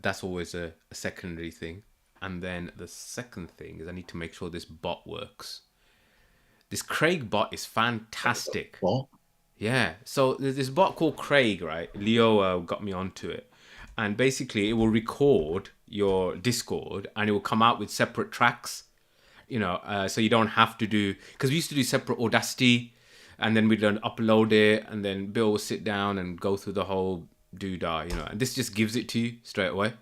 that's always a secondary thing. And then the second thing is I need to make sure this bot works. This Craig bot is fantastic. What? Yeah. So there's this bot called Craig, right? Leo got me onto it. And basically it will record your Discord and it will come out with separate tracks, so you don't have to do, because we used to do separate Audacity and then we'd upload it and then Bill will sit down and go through the whole doodah, and this just gives it to you straight away.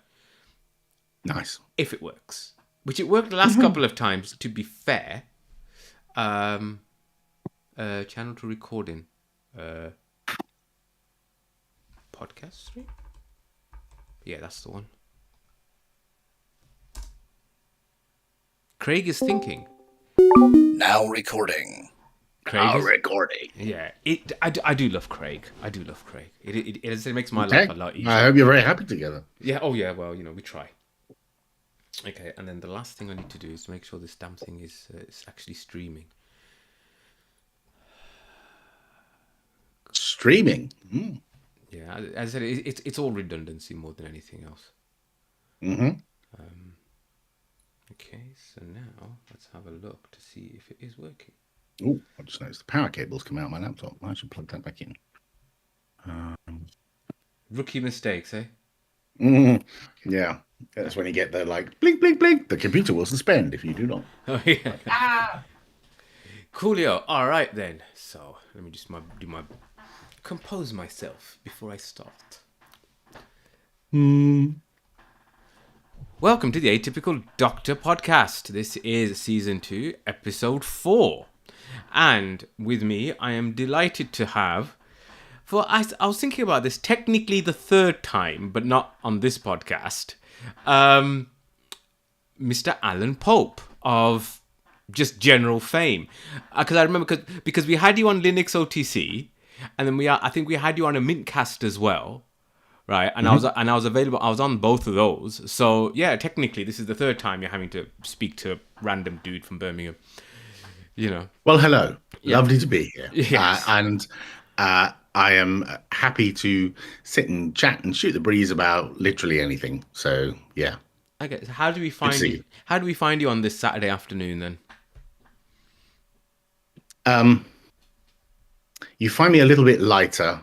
Nice. If it works, which it worked the last couple of times, to be fair. Channel to recording. Podcast stream? Yeah, that's the one. Craig is thinking. Now recording. Recording. Yeah, I do love Craig. It makes my life a lot easier. I hope you're very happy together. Yeah. Oh yeah. Well, we try. Okay, and then the last thing I need to do is to make sure this damn thing is actually streaming. Streaming. Yeah, as I said, it's all redundancy more than anything else. Okay, so now let's have a look to see if it is working. Oh, I just noticed the power cable's come out of my laptop. I should plug that back in. Rookie mistakes, eh? Yeah, that's when you get the blink, blink, blink. The computer will suspend if you do not. Oh yeah. Coolio. All right then. So let me just compose myself before I start. Welcome to the Atypical Doctor Podcast. This is Season 2, Episode 4. And with me, I am delighted to have, I was thinking about this, technically the third time, but not on this podcast, Mr. Alan Pope of just general fame. Because I remember, because we had you on Linux OTC, and then I think we had you on a Mintcast as well. Right, and I was available. I was on both of those. So yeah, technically, this is the third time you're having to speak to a random dude from Birmingham. Well, hello, lovely to be here. Yes. And I am happy to sit and chat and shoot the breeze about literally anything. So yeah. Okay. So how do we find you? How do we find you on this Saturday afternoon then? You find me a little bit lighter.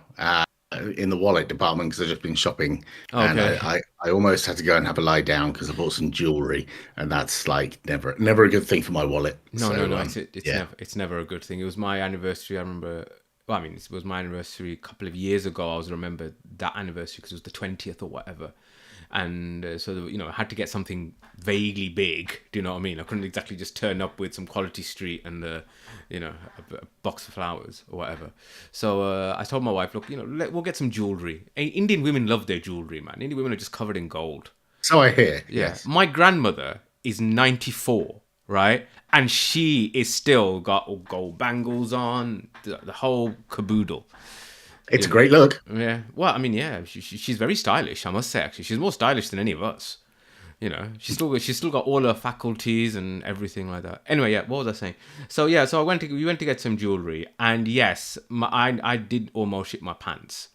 In the wallet department because I've just been shopping. Okay. And I almost had to go and have a lie down because I bought some jewelry, and that's never a good thing for my wallet. No. It's never a good thing. It was my anniversary. I remember. Well, I mean, it was my anniversary a couple of years ago. I remember that anniversary because it was the 20th or whatever. And so, I had to get something vaguely big. Do you know what I mean? I couldn't exactly just turn up with some Quality Street and, a box of flowers or whatever. So I told my wife, look, we'll get some jewelry. Indian women love their jewelry, man. Indian women are just covered in gold. So I hear. Yeah. Yes. My grandmother is 94, right? And she is still got all gold bangles on, the whole caboodle. It's a great look. Yeah. Well, I mean, yeah, she's very stylish, I must say, actually. She's more stylish than any of us. She's still got all her faculties and everything like that. Anyway, yeah, what was I saying? So, yeah, we went to get some jewelry. And yes, I did almost shit my pants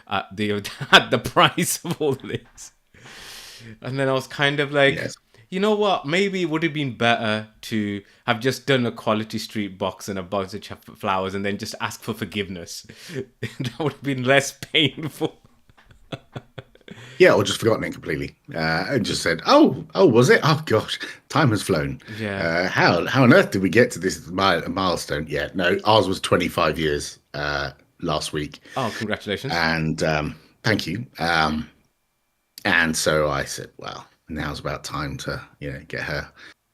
at the price of all this. And then I was kind of like... Yes. You know what? Maybe it would have been better to have just done a Quality Street box and a bunch of flowers and then just ask for forgiveness. That would have been less painful. Yeah, or just forgotten it completely. And just said, oh, was it? Oh, gosh, time has flown. Yeah. How on earth did we get to this milestone? Yeah, no, ours was 25 years last week. Oh, congratulations. And thank you. And so I said, well... Now's about time to, get her.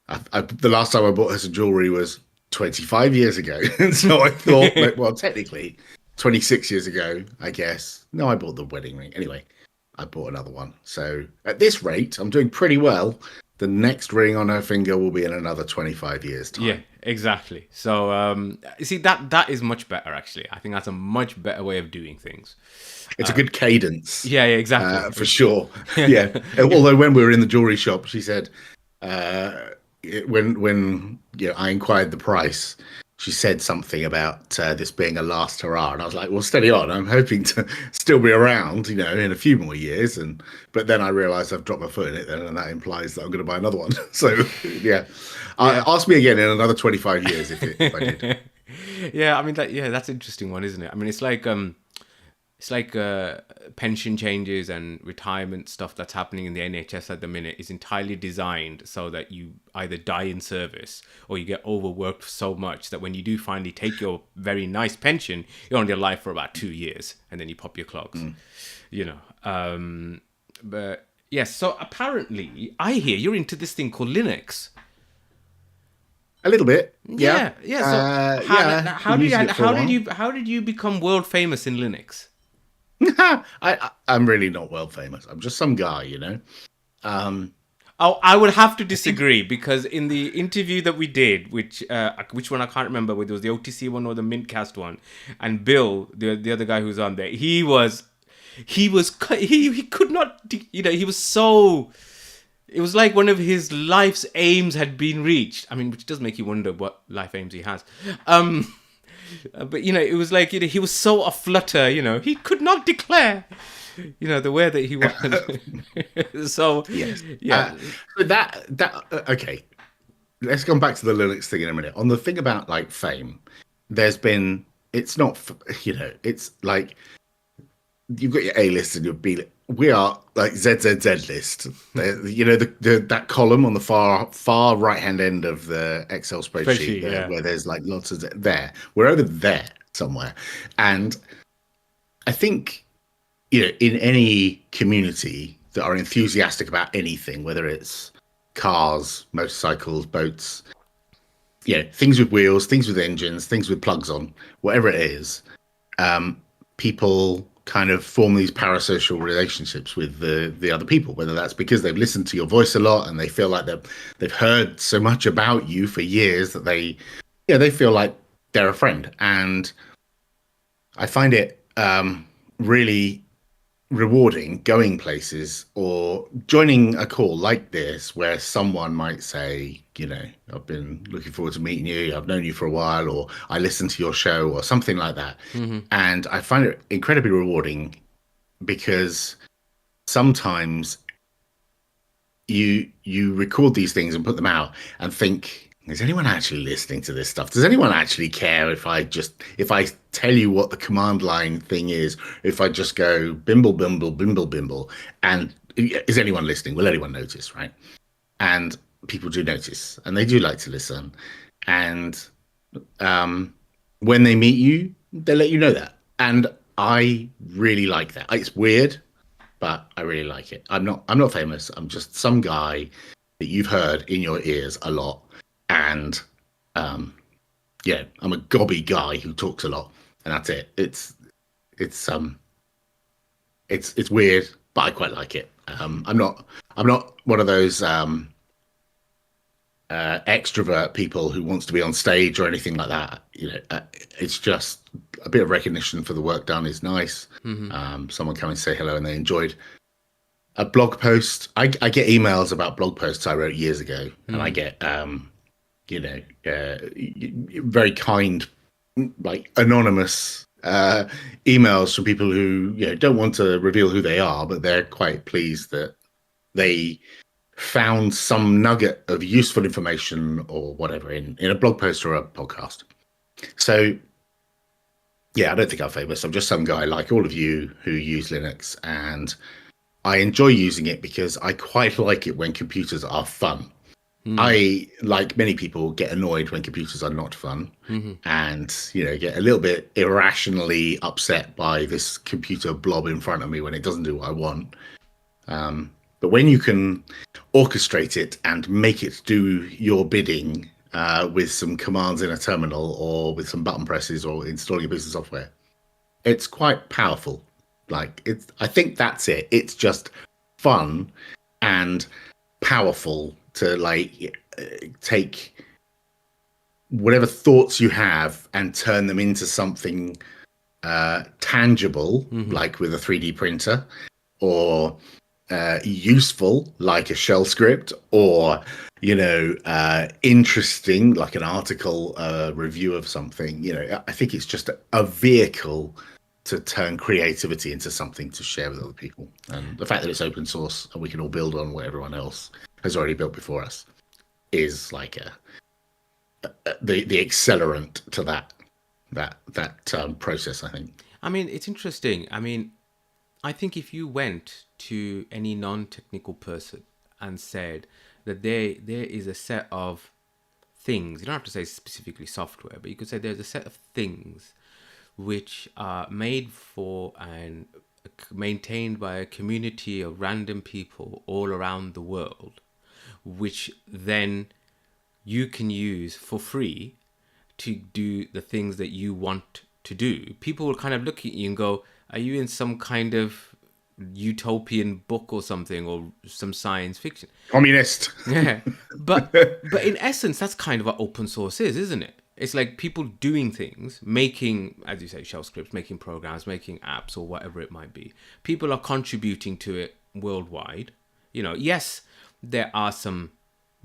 The last time I bought her some jewelry was 25 years ago. And so I thought, well, technically, 26 years ago, I guess. No, I bought the wedding ring. Anyway, I bought another one. So at this rate, I'm doing pretty well. The next ring on her finger will be in another 25 years' time. Yeah, exactly. So, see, that is much better, actually. I think that's a much better way of doing things. It's a good cadence. Yeah, exactly. For sure. Yeah. Although when we were in the jewelry shop, she said, when I inquired the price, she said something about this being a last hurrah, and I was like, "Well, steady on. I'm hoping to still be around, in a few more years." But then I realised I've dropped my foot in it, then, and that implies that I'm going to buy another one. So, yeah, Yeah. ask me again in another 25 years if I did. Yeah, I mean that's an interesting one, isn't it? I mean, it's like pension changes and retirement stuff that's happening in the NHS at the minute is entirely designed so that you either die in service or you get overworked so much that when you do finally take your very nice pension, you're only alive for about 2 years and then you pop your clogs, you know. But yes, so apparently I hear you're into this thing called Linux. A little bit, yeah, Yeah, yeah. So yeah. Been using it for a while. how did you become world famous in Linux? I'm really not world famous. I'm just some guy. Um, Oh, I would have to I think disagree because in the interview that we did, which one I can't remember, whether it was the OTC one or the Mintcast one, and Bill, the other guy who's on there, he could not, he was so. It was like one of his life's aims had been reached. I mean, which does make you wonder what life aims he has. But it was like he was so aflutter. He could not declare. The way that he was. So yes. yeah. But okay. Let's come back to the Linux thing in a minute. On the thing about like fame, it's not, it's like you've got your A list and your B list. We are like ZZZ list. That column on the far right hand end of the Excel spreadsheet there, Yeah. where there's like lots of there. We're over there somewhere, and I think in any community that are enthusiastic about anything, whether it's cars, motorcycles, boats, things with wheels, things with engines, things with plugs on, whatever it is, people kind of form these parasocial relationships with the other people, whether that's because they've listened to your voice a lot and they feel like they've heard so much about you for years that they feel like they're a friend. And I find it really rewarding going places or joining a call like this where someone might say, I've been looking forward to meeting you, I've known you for a while, or I listened to your show or something like that. Mm-hmm. And I find it incredibly rewarding because sometimes you record these things and put them out and think, is anyone actually listening to this stuff? Does anyone actually care if I tell you what the command line thing is? If I just go bimble, bimble, bimble, bimble, and is anyone listening? Will anyone notice, right? And people do notice, and they do like to listen. And when they meet you, they let you know that. And I really like that. It's weird, but I really like it. I'm not famous. I'm just some guy that you've heard in your ears a lot. And I'm a gobby guy who talks a lot, and that's it. It's weird, but I quite like it. I'm not one of those extrovert people who wants to be on stage or anything like that. It's just a bit of recognition for the work done is nice. Mm-hmm. Someone come and say hello and they enjoyed a blog post. I get emails about blog posts I wrote years ago, and I get very kind, like anonymous emails from people who don't want to reveal who they are, but they're quite pleased that they found some nugget of useful information or whatever in a blog post or a podcast. So yeah, I don't think I'm famous. I'm just some guy like all of you who use Linux, and I enjoy using it because I quite like it when computers are fun. I, like many people, get annoyed when computers are not fun, and get a little bit irrationally upset by this computer blob in front of me when it doesn't do what I want. But when you can orchestrate it and make it do your bidding with some commands in a terminal or with some button presses or installing a piece of software, it's quite powerful. I think that's it. It's just fun and powerful to take whatever thoughts you have and turn them into something tangible, like with a 3D printer, or useful, like a shell script, or interesting, like an article review of something. I think it's just a vehicle to turn creativity into something to share with other people. And the fact that it's open source and we can all build on what everyone else has already built before us is like the accelerant to that process, I think. I mean, it's interesting. I mean, I think if you went to any non-technical person and said that there is a set of things, you don't have to say specifically software, but you could say there's a set of things which are made for and maintained by a community of random people all around the world, which then you can use for free to do the things that you want to do. People will kind of look at you and go, are you in some kind of utopian book or something, or some science fiction? Communist. Yeah. But in essence, that's kind of what open source is, isn't it? It's like people doing things, making, as you say, shell scripts, making programs, making apps, or whatever it might be. People are contributing to it worldwide. Yes, there are some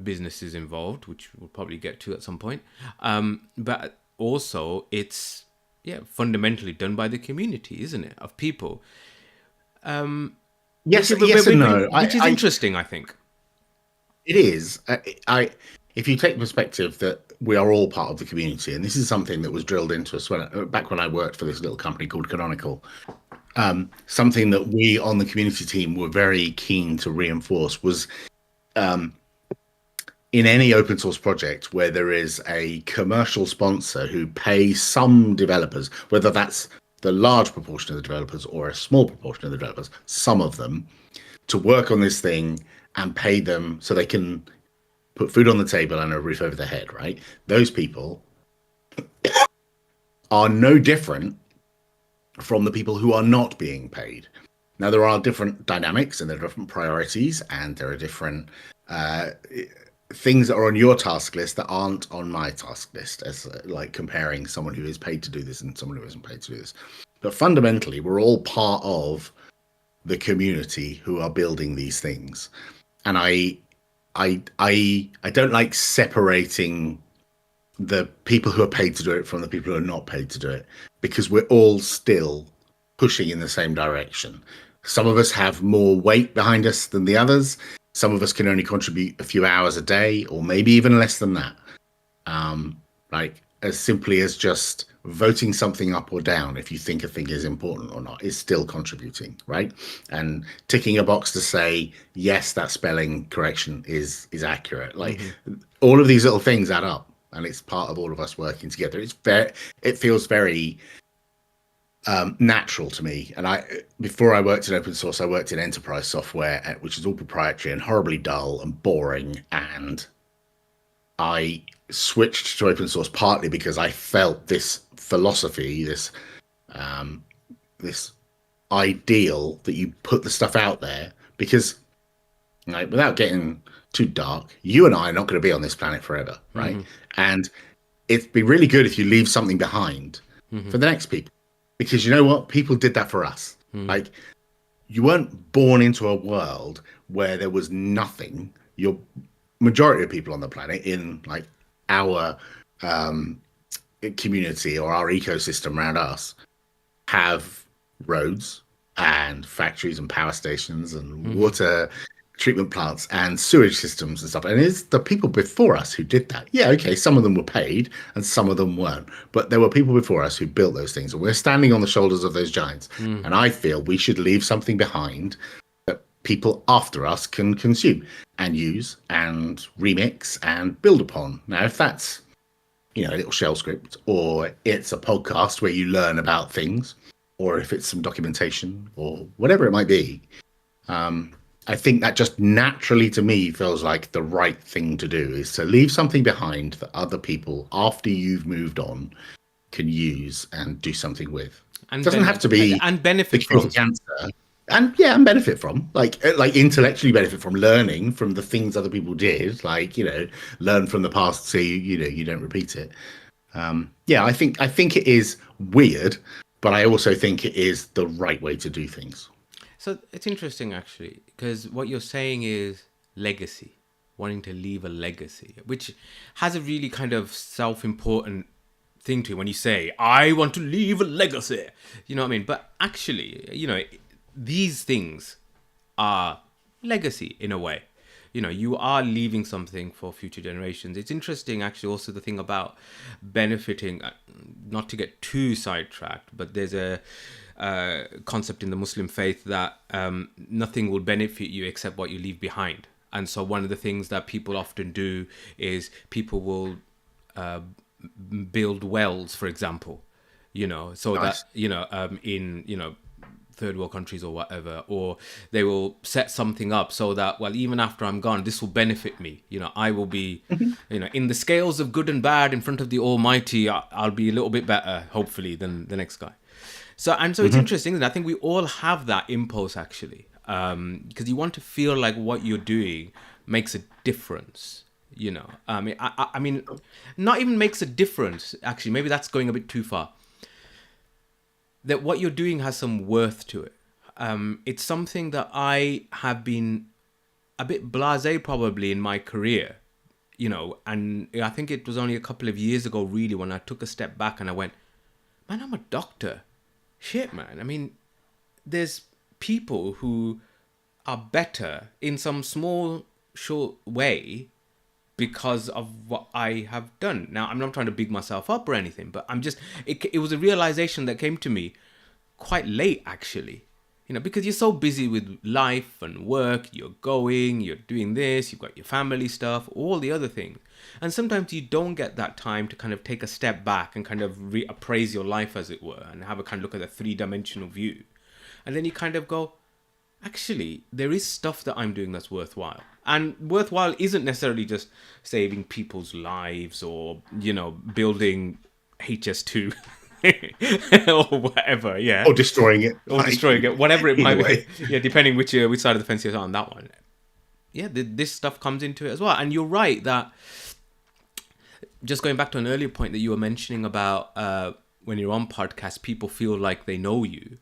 businesses involved, which we'll probably get to at some point. But also, it's fundamentally done by the community, isn't it, of people? Yes, yes and no. Which is interesting, I think. It is. If you take the perspective that we are all part of the community, and this is something that was drilled into us back when I worked for this little company called Canonical. Something that we on the community team were very keen to reinforce was, in any open source project where there is a commercial sponsor who pays some developers, whether that's the large proportion of the developers or a small proportion of the developers, some of them, to work on this thing and pay them so they can put food on the table and a roof over their head, right? Those people are no different from the people who are not being paid. Now, there are different dynamics and there are different priorities, and there are different things that are on your task list that aren't on my task list, as like comparing someone who is paid to do this and someone who isn't paid to do this. But fundamentally, we're all part of the community who are building these things. And I don't like separating the people who are paid to do it from the people who are not paid to do it, because we're all still pushing in the same direction. Some of us have more weight behind us than the others. Some of us can only contribute a few hours a day, or maybe even less than that. Like as simply as just voting something up or down, if you think a thing is important or not, is still contributing, right? And ticking a box to say, yes, that spelling correction is accurate. Like all of these little things add up, and it's part of all of us working together. It feels very natural to me. And before I worked in open source, I worked in enterprise software, which is all proprietary and horribly dull and boring. And I switched to open source partly because I felt this philosophy, this ideal that you put the stuff out there, because like, without getting too dark, you and I are not going to be on this planet forever, right? And it'd be really good if you leave something behind for the next people. Because you know what? People did that for us. Like, you weren't born into a world where there was nothing. Your majority of people on the planet, in like our community or our ecosystem around us, have roads and factories and power stations and water treatment plants and sewage systems and stuff. And it's the people before us who did that. Yeah, okay, some of them were paid and some of them weren't. But there were people before us who built those things. And we're standing on the shoulders of those giants. And I feel we should leave something behind that people after us can consume and use and remix and build upon. Now, if that's, a little shell script, or it's a podcast where you learn about things, or if it's some documentation or whatever it might be, I think that just naturally to me feels like the right thing to do, is to leave something behind that other people after you've moved on can use and do something with. And it doesn't have to be and benefit from cancer. And benefit from, like intellectually benefit from, learning from the things other people did, like, learn from the past so you don't repeat it. I think it is weird, but I also think it is the right way to do things. So it's interesting actually, because what you're saying is legacy, wanting to leave a legacy, which has a really kind of self-important thing to it when you say, I want to leave a legacy. You know what I mean? But actually, these things are legacy in a way. You are leaving something for future generations. It's interesting actually also the thing about benefiting, not to get too sidetracked, but there's a concept in the Muslim faith that nothing will benefit you except what you leave behind. And so one of the things that people often do is people will build wells, for example, so Nice. that, in, third world countries or whatever, or they will set something up so that, well, even after I'm gone, this will benefit me. I will be, in the scales of good and bad in front of the Almighty, I'll be a little bit better, hopefully, than the next guy. So it's Hmm. interesting, and I think we all have that impulse actually, because you want to feel like what you're doing makes a difference. I mean, not even makes a difference. Actually, maybe that's going a bit too far. That what you're doing has some worth to it. It's something that I have been a bit blasé probably in my career, and I think it was only a couple of years ago really when I took a step back and I went, man, I'm a doctor. Shit, man. I mean, there's people who are better in some small, short way because of what I have done. Now, I'm not trying to big myself up or anything, but it was a realization that came to me quite late, actually. Because you're so busy with life and work, you're doing this, you've got your family stuff, all the other things. And sometimes you don't get that time to kind of take a step back and kind of reappraise your life, as it were, and have a kind of look at a three-dimensional view. And then you kind of go, actually, there is stuff that I'm doing that's worthwhile. And worthwhile isn't necessarily just saving people's lives or, building HS2 or whatever, yeah. Or destroying it. Or destroying it, whatever it Either might be. way. Yeah, depending which side of the fence you're on that one. Yeah, this stuff comes into it as well. And you're right that, just going back to an earlier point that you were mentioning about when you're on podcasts, people feel like they know you.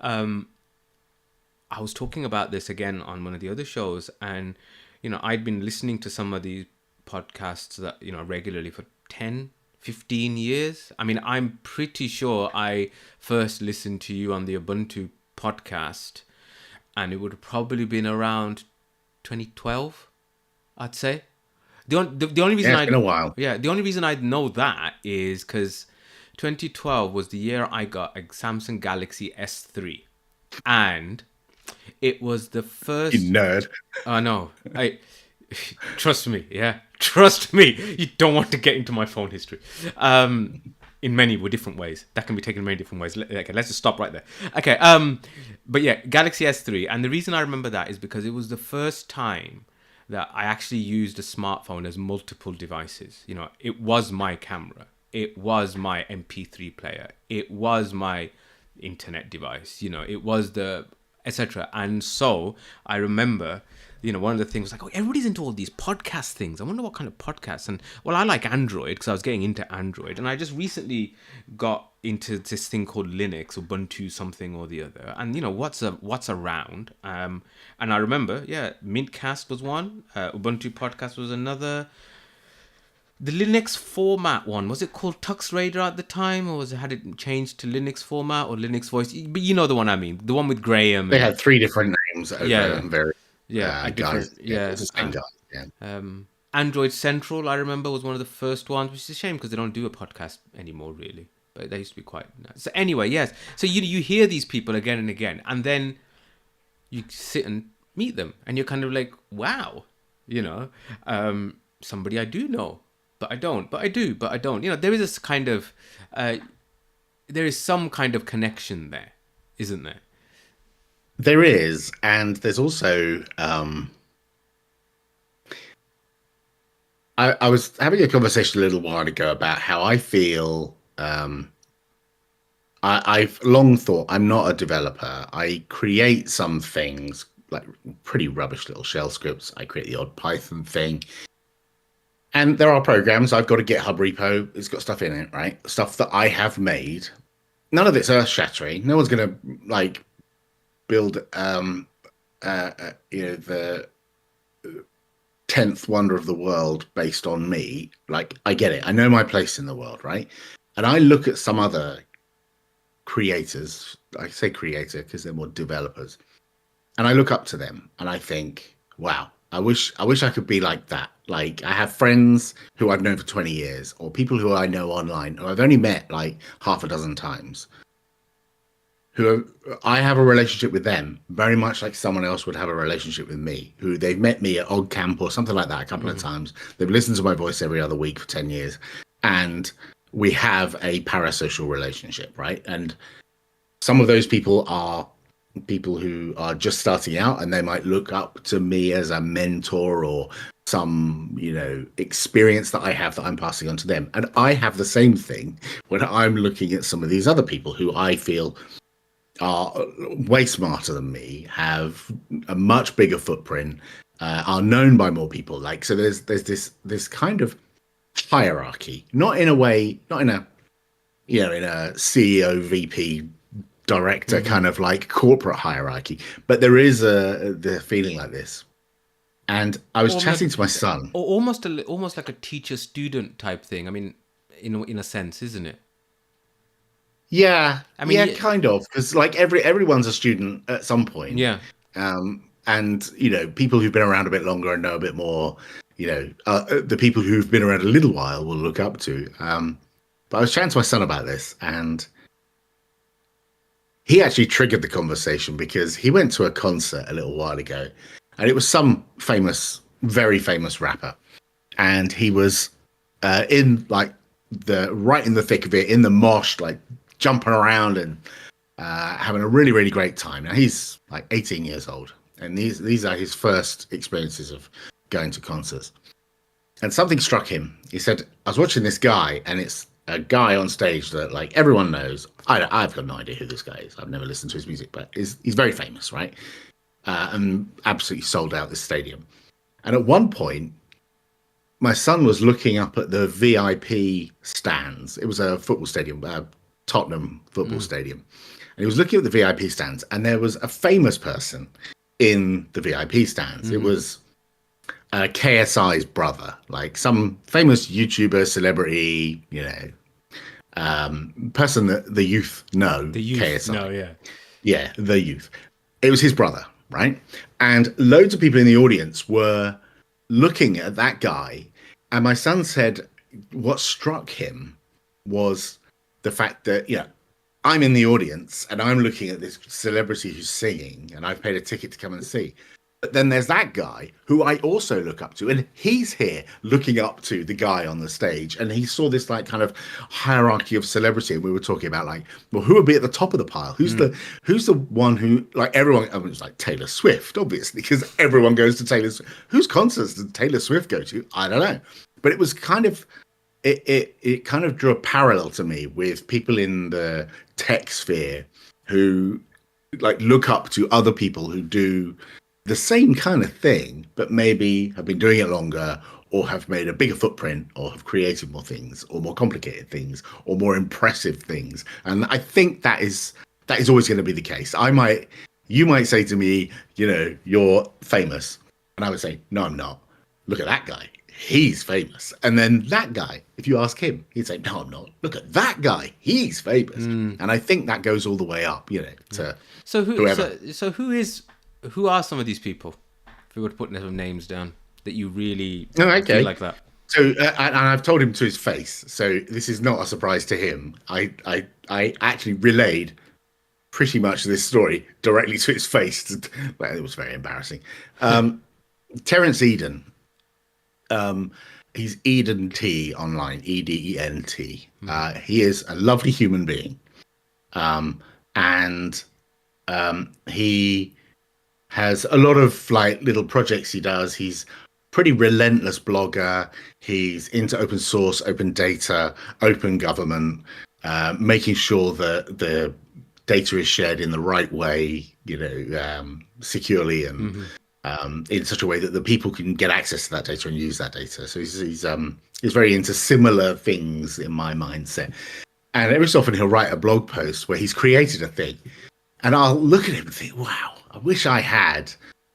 I was talking about this again on one of the other shows, and I'd been listening to some of these podcasts that regularly for 10, 15 years. I mean, I'm pretty sure I first listened to you on the Ubuntu podcast, and it would have probably been around 2012, I'd say. The only reason Yeah, it's I been a while. the only reason I know that is because 2012 was the year I got a Samsung Galaxy S3, and it was the You first. nerd. Oh no, I trust me. Yeah, trust me. You don't want to get into my phone history. In many different ways. That can be taken in many different ways. Okay, let's just stop right there. Okay. But yeah, Galaxy S3, and the reason I remember that is because it was the first time that I actually used a smartphone as multiple devices. It was my camera. It was my MP3 player. It was my internet device. It was the etc. And so I remember, one of the things was like, oh, everybody's into all these podcast things. I wonder what kind of podcasts. And well, I like Android because I was getting into Android, and I just recently got into this thing called Linux, Ubuntu something or the other, and what's around. And I remember, yeah, Mintcast was one, Ubuntu podcast was another. The Linux format one, was it called Tux Raider at the time, or had it changed to Linux format or Linux voice? But you know the one I mean, the one with Graham They and had three different names yeah, over various yeah, a guys. different Yeah, it's the same guy. Yeah. Android Central. I remember was one of the first ones, which is a shame because they don't do a podcast anymore, really. But they used to be quite nice. So anyway, yes. So you hear these people again and again, and then you sit and meet them, and you're kind of like, wow, somebody I do know, but I don't, but I do, but I don't. There is this kind of, there is some kind of connection there, isn't there? There is, and there's also I was having a conversation a little while ago about how I feel. I've long thought I'm not a developer. I create some things like pretty rubbish little shell scripts. I create the odd Python thing. And there are programs. I've got a GitHub repo. It's got stuff in it, right? Stuff that I have made. None of it's earth shattering. No one's going to like build the 10th wonder of the world based on me. Like, I get it. I know my place in the world, right? And I look at some other creators. I say creator because they're more developers. And I look up to them and I think, wow, I wish I could be like that. Like, I have friends who I've known for 20 years, or people who I know online who I've only met like half a dozen times, I have a relationship with them very much like someone else would have a relationship with me, who they've met me at Odd Camp or something like that a couple of times. They've listened to my voice every other week for 10 years. And we have a parasocial relationship, right? And some of those people are people who are just starting out, and they might look up to me as a mentor or some, experience that I have that I'm passing on to them. And I have the same thing when I'm looking at some of these other people who I feel are way smarter than me, have a much bigger footprint, are known by more people. Like, so there's this kind of hierarchy, not in a way, not in a in a CEO, VP, director kind of like corporate hierarchy, but there is the feeling like this. And I was chatting to my son. Almost like a teacher student type thing. I mean, in a sense, isn't it? Yeah, I mean, yeah, kind of, because like everyone's a student at some point. yeah. And people who've been around a bit longer and know a bit more, the people who've been around a little while will look up to. But I was chatting to my son about this, and he actually triggered the conversation because he went to a concert a little while ago, and it was some very famous rapper, and he was in like right in the thick of it, in the mosh, like jumping around and having a really, really great time. Now he's like 18 years old, and these are his first experiences of going to concerts. And something struck him. He said, "I was watching this guy, and it's a guy on stage that like everyone knows. I've got no idea who this guy is. I've never listened to his music, but he's very famous, right? And absolutely sold out this stadium. And at one point, my son was looking up at the VIP stands. It was a football stadium, Tottenham football stadium. And he was looking at the VIP stands, and there was a famous person in the VIP stands. It was KSI's brother, like some famous YouTuber, celebrity, person that the youth know. The youth KSI. know, yeah. Yeah, the youth. It was his brother, right? And loads of people in the audience were looking at that guy. And my son said what struck him was the fact that, I'm in the audience and I'm looking at this celebrity who's singing, and I've paid a ticket to come and see. But then there's that guy who I also look up to, and he's here looking up to the guy on the stage. And he saw this like kind of hierarchy of celebrity. And we were talking about like, well, who would be at the top of the pile? Who's the one who, like, everyone, I mean, it's like Taylor Swift, obviously, because everyone goes to Taylor Swift. Whose concerts did Taylor Swift go to? I don't know. But it was kind of, it kind of drew a parallel to me with people in the tech sphere who like look up to other people who do the same kind of thing, but maybe have been doing it longer, or have made a bigger footprint, or have created more things, or more complicated things, or more impressive things. And I think that is always going to be the case. You might say to me, you're famous, and I would say, no, I'm not. Look at that guy. He's famous. And then that guy, if you ask him, he'd say, no, I'm not. Look at that guy. He's famous. And I think that goes all the way up, to whoever. So who are some of these people? If we were to put some names down that you really feel like that. So, and I've told him to his face. So this is not a surprise to him. I actually relayed pretty much this story directly to his face. It was very embarrassing. Terence Eden. He's Eden T online, Edent. He is a lovely human being. And he has a lot of like little projects he does. He's pretty relentless blogger. He's into open source, open data, open government, making sure that the data is shared in the right way, securely and in such a way that the people can get access to that data and use that data. So he's very into similar things in my mindset. And every so often he'll write a blog post where he's created a thing. And I'll look at him and think, wow, I wish I had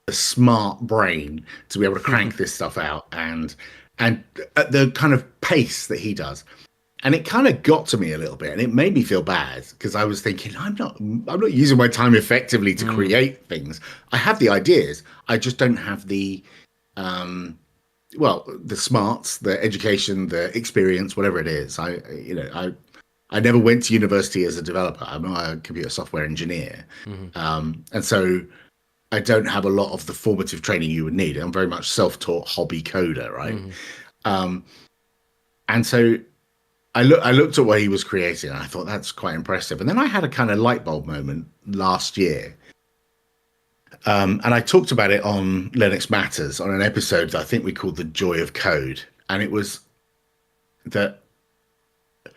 a smart brain to be able to crank this stuff out and at the kind of pace that he does. And it kind of got to me a little bit, and it made me feel bad because I was thinking, I'm not using my time effectively to create things. I have the ideas, I just don't have um, the smarts, the education, the experience, whatever it is. I never went to university as a developer. I'm not a computer software engineer, and so I don't have a lot of the formative training you would need. I'm very much self-taught hobby coder, right? Um, and so I looked at what he was creating, and I thought that's quite impressive. And then I had a kind of light bulb moment last year, and I talked about it on Linux Matters on an episode that I think we called "The Joy of Code," and it was that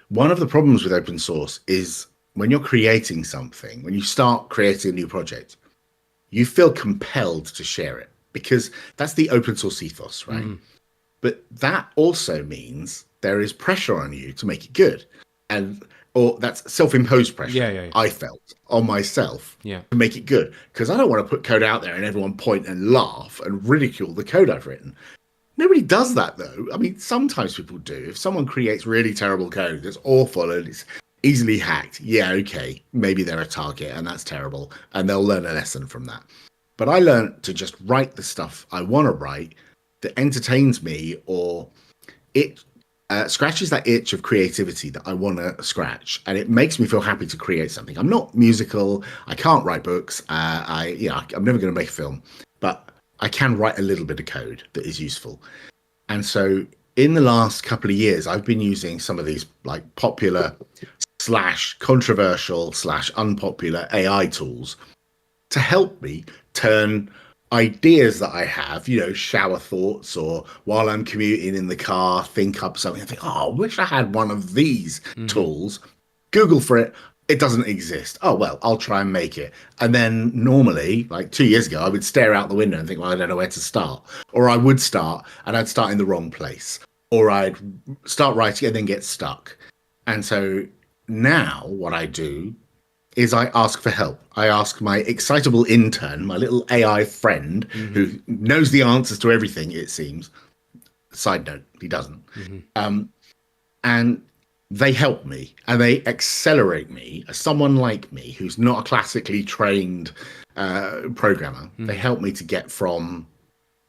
one of the problems with open source is when you're creating something, when you start creating a new project, you feel compelled to share it because that's the open source ethos, right? But that also means there is pressure on you to make it good. Or that's self-imposed pressure. Yeah. I felt on myself Yeah. to make it good because I don't want to put code out there and everyone point and laugh and ridicule the code I've written. Nobody does that though. I mean, sometimes people do. If someone creates really terrible code that's awful and it's easily hacked, yeah, okay, maybe they're a target and that's terrible and they'll learn a lesson from that. But I learned to just write the stuff I want to write that entertains me, or it scratches that itch of creativity that I want to scratch, and it makes me feel happy to create something. I'm not musical. I can't write books. I'm never going to make a film, but I can write a little bit of code that is useful. And so in the last couple of years, I've been using some of these like popular / controversial / unpopular AI tools to help me turn ideas that I have, shower thoughts, or while I'm commuting in the car, think up something. I think, I wish I had one of these tools. Google for it. It doesn't exist. Oh, well, I'll try and make it. And then normally, like 2 years ago, I would stare out the window and think, well, I don't know where to start. Or I would start and I'd start in the wrong place. Or I'd start writing and then get stuck. And so now what I do is I ask for help. I ask my excitable intern, my little AI friend, who knows the answers to everything, it seems. Side note, he doesn't. And they help me and they accelerate me. As someone like me, who's not a classically trained programmer, they help me to get from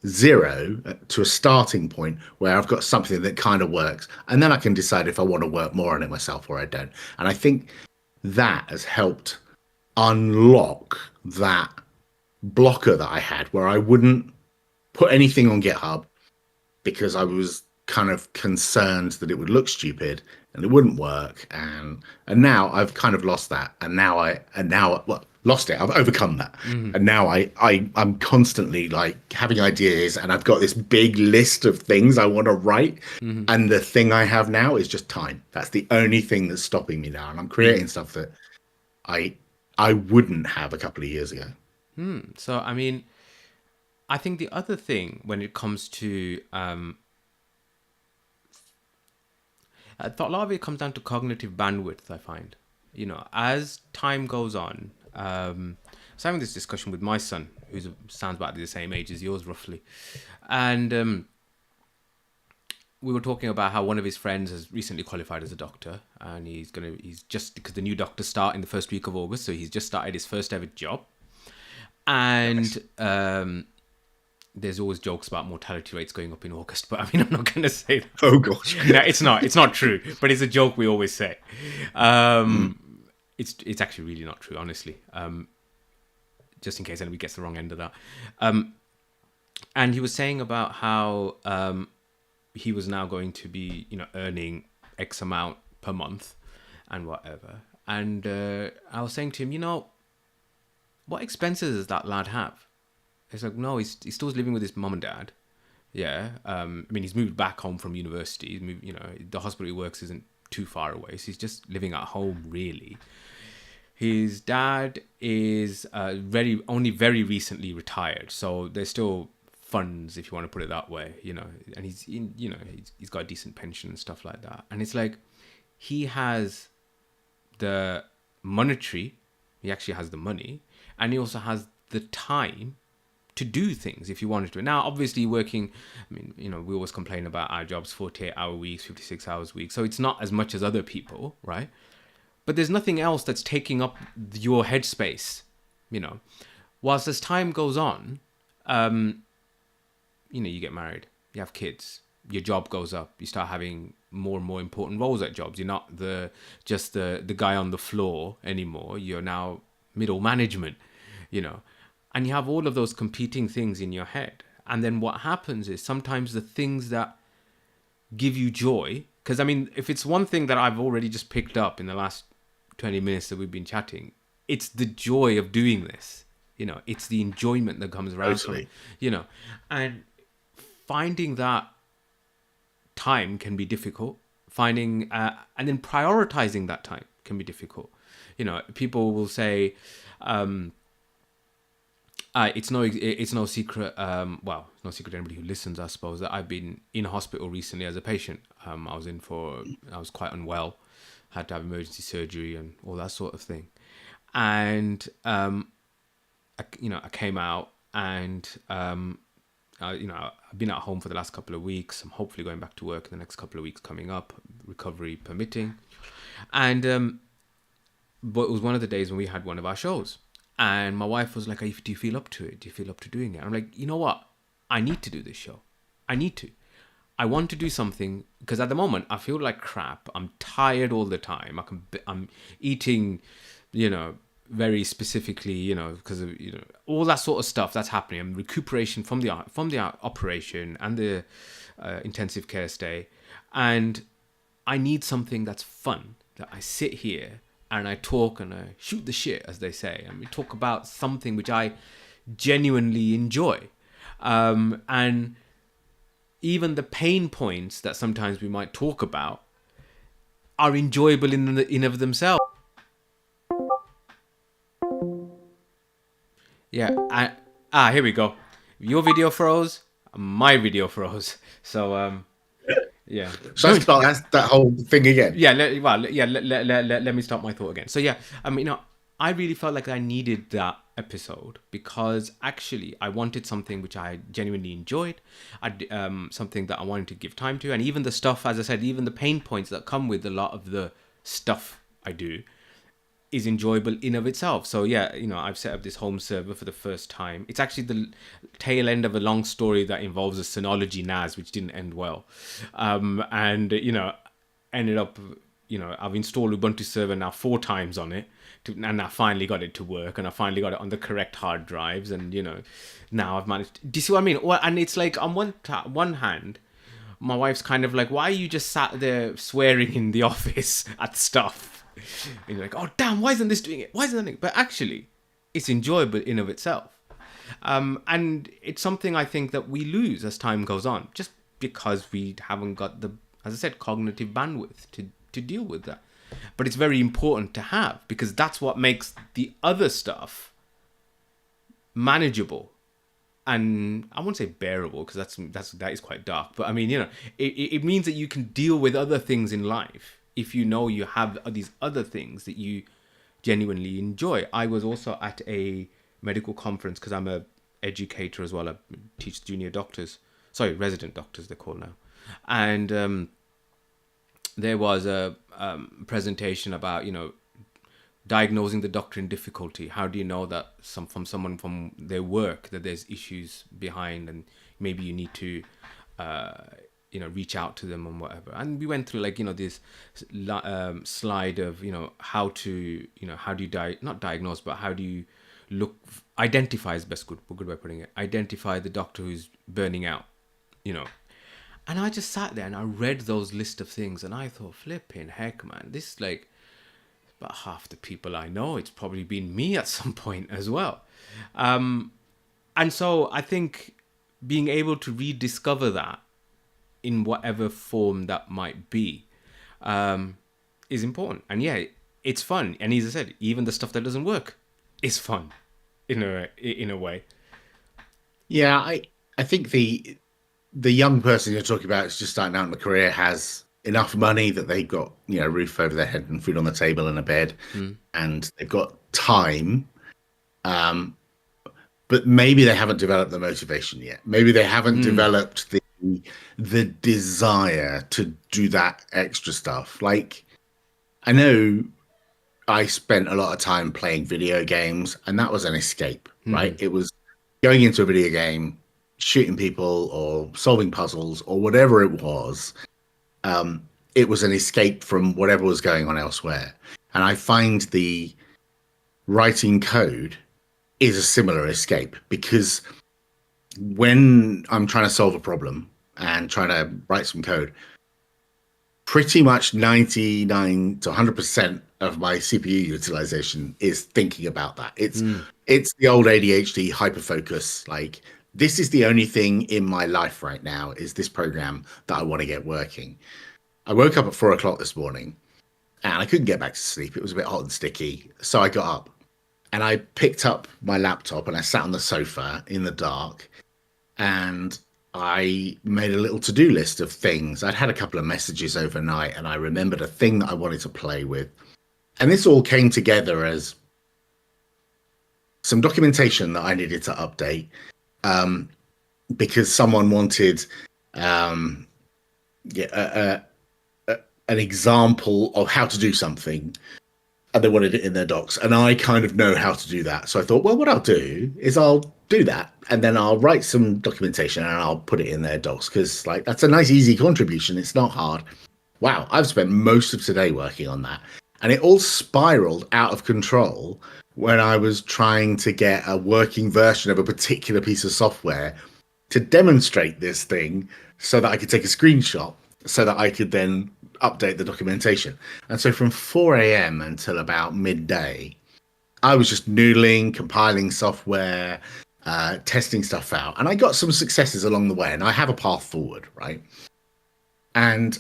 zero to a starting point where I've got something that kind of works. And then I can decide if I want to work more on it myself or I don't. And I think that has helped unlock that blocker that I had where I wouldn't put anything on GitHub because I was kind of concerned that it would look stupid and it wouldn't work. And now I've kind of lost that. Lost it. I've overcome that. And now I'm constantly like having ideas and I've got this big list of things I want to write. And the thing I have now is just time. That's the only thing that's stopping me now. And I'm creating stuff that I wouldn't have a couple of years ago. So, I mean, I think the other thing when it comes to, I thought a lot of it comes down to cognitive bandwidth, I find. As time goes on, I was having this discussion with my son, who sounds about the same age as yours, roughly. And we were talking about how one of his friends has recently qualified as a doctor, and he's just, because the new doctors start in the first week of August, so he's just started his first ever job. And there's always jokes about mortality rates going up in August, but I mean, I'm not going to say that. Oh gosh. No, it's not true, but it's a joke we always say. It's actually really not true, honestly. Just in case anybody gets the wrong end of that. And he was saying about how he was now going to be, earning X amount per month and whatever. And I was saying to him, what expenses does that lad have? He's like, no, he's still living with his mum and dad. Yeah. I mean, he's moved back home from university. He's moved, the hospital he works isn't too far away. So he's just living at home, really. His dad is only very recently retired. So there's still funds, if you want to put it that way, and he's got a decent pension and stuff like that. And it's like, he has the monetary, He actually has the money, and he also has the time to do things if you wanted to. Now, obviously, working, I mean, we always complain about our jobs, 48-hour weeks, 56 hours a week. So it's not as much as other people, right? But there's nothing else that's taking up your headspace, you know. Whilst as time goes on, you get married, you have kids, your job goes up, you start having more and more important roles at jobs. You're not just the guy on the floor anymore. You're now middle management, and you have all of those competing things in your head. And then what happens is sometimes the things that give you joy, because I mean, if it's one thing that I've already just picked up in the last 20 minutes that we've been chatting, it's the joy of doing this. It's the enjoyment that comes around from it, and finding that time can be difficult. Finding and then prioritizing that time can be difficult. People will say, it's no secret. Well, it's no secret to anybody who listens, I suppose, that I've been in hospital recently as a patient. I was quite unwell, had to have emergency surgery and all that sort of thing, and I came out and I've been at home for the last couple of weeks. I'm hopefully going back to work in the next couple of weeks coming up, recovery permitting. And but it was one of the days when we had one of our shows, and my wife was like, do you feel up to it? Do you feel up to doing it? I'm like, you know what? I need to do this show. I need to. I want to do something because at the moment I feel like crap. I'm tired all the time. I'm eating, very specifically, because of all that sort of stuff that's happening. I'm recuperation from the operation and the intensive care stay, and I need something that's fun. That I sit here and I talk and I shoot the shit, as they say, and we talk about something which I genuinely enjoy, and even the pain points that sometimes we might talk about are enjoyable in of themselves. Yeah, here we go. Your video froze, my video froze. So, yeah. So I start that whole thing again. Yeah, let me start my thought again. So, yeah, I mean, I really felt like I needed that episode because actually I wanted something which I genuinely enjoyed. Something that I wanted to give time to. And even the stuff, as I said, even the pain points that come with a lot of the stuff I do is enjoyable in of itself. So yeah, I've set up this home server for the first time. It's actually the tail end of a long story that involves a Synology NAS, which didn't end well. And ended up, I've installed Ubuntu server now 4 times on it, and I finally got it to work, and I finally got it on the correct hard drives, and now I've managed. Do you see what I mean? And it's like on one hand, my wife's kind of like, why are you just sat there swearing in the office at stuff? And you're like, oh damn, why isn't this doing it? Why isn't that doing it? But actually, it's enjoyable in of itself. And it's something I think that we lose as time goes on, just because we haven't got the, as I said, cognitive bandwidth to deal with that. But it's very important to have, because that's what makes the other stuff manageable. And I won't say bearable, because that is quite dark. But I mean, it means that you can deal with other things in life if you have these other things that you genuinely enjoy. I was also at a medical conference because I'm a educator as well. I teach junior doctors, resident doctors they're called now. And there was a presentation about, diagnosing the doctor in difficulty. How do you know that from someone from their work that there's issues behind, and maybe you need to reach out to them and whatever. And we went through this slide of how to how do you not diagnose, but how do you identify is best good way of putting it, identify the doctor who's burning out, and I just sat there and I read those list of things and I thought, flipping heck, man, this is about half the people I know. It's probably been me at some point as well. And so I think being able to rediscover that in whatever form that might be is important. And yeah, it's fun. And as I said, even the stuff that doesn't work is fun in a way. Yeah, I think the young person you're talking about is just starting out in the career has enough money that they've got, a roof over their head and food on the table and a bed, Mm. and they've got time. But maybe they haven't developed the motivation yet. Maybe they haven't Mm. developed the desire to do that extra stuff. Like, I know I spent a lot of time playing video games, and that was an escape, right? Mm. It was going into a video game, shooting people, or solving puzzles, or whatever it was. It was an escape from whatever was going on elsewhere. And I find the writing code is a similar escape, because when I'm trying to solve a problem and trying to write some code, pretty much 99 to 100% of my CPU utilization is thinking about that. Mm. It's the old ADHD hyperfocus. Like, this is the only thing in my life right now is this program that I want to get working. I woke up at 4 o'clock this morning and I couldn't get back to sleep. It was a bit hot and sticky. So I got up and I picked up my laptop and I sat on the sofa in the dark, and I made a little to-do list of things. I'd had a couple of messages overnight, and I remembered a thing that I wanted to play with. And this all came together as some documentation that I needed to update, because someone wanted um, yeah, an example of how to do something, and they wanted it in their docs. And I kind of know how to do that. So I thought, well, what I'll do is I'll do that, and then I'll write some documentation and I'll put it in their docs, because like that's a nice, easy contribution. It's not hard. Wow, I've spent most of today working on that. And it all spiraled out of control when I was trying to get a working version of a particular piece of software to demonstrate this thing so that I could take a screenshot so that I could then update the documentation. And so from 4 a.m. until about midday, I was just noodling, compiling software, testing stuff out. And I got some successes along the way, and I have a path forward, right? And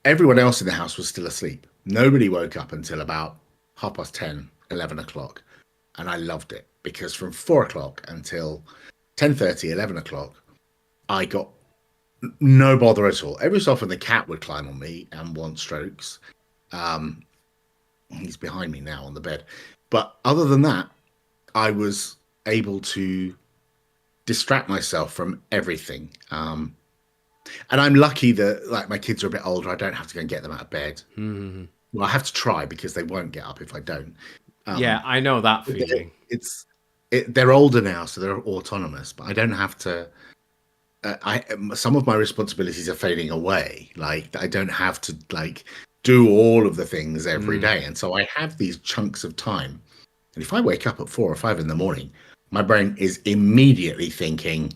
everyone else in the house was still asleep. Nobody woke up until about 10:30, 11 o'clock. And I loved it, because from 4 o'clock until 10:30, 11 o'clock, I got no bother at all. Every so often the cat would climb on me and want strokes. Um, he's behind me now on the bed. But other than that, I was able to distract myself from everything. And I'm lucky that, like, my kids are a bit older. I don't have to go and get them out of bed. Mm. Well, I have to try, because they won't get up if I don't. Yeah, I know that feeling. They're older now, so they're autonomous. But I don't have to. Some of my responsibilities are fading away. Like, I don't have to like do all of the things every day, and so I have these chunks of time. And if I wake up at 4 or 5 in the morning, my brain is immediately thinking,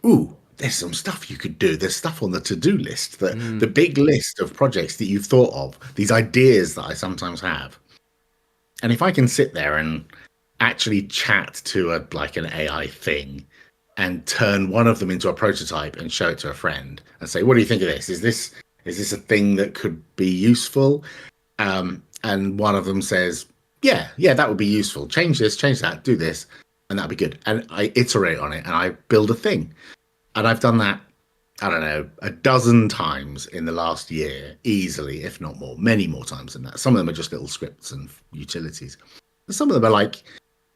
"Ooh, there's some stuff you could do. There's stuff on the to-do list, the big list of projects that you've thought of, these ideas that I sometimes have." And if I can sit there and actually chat to an AI thing and turn one of them into a prototype and show it to a friend and say, "What do you think of this? Is this a thing that could be useful?" And one of them says, yeah, that would be useful. Change this, change that, do this, and that'd be good. And I iterate on it and I build a thing. And I've done that, I don't know, a dozen times in the last year, easily, if not more, many more times than that. Some of them are just little scripts and utilities. And some of them are like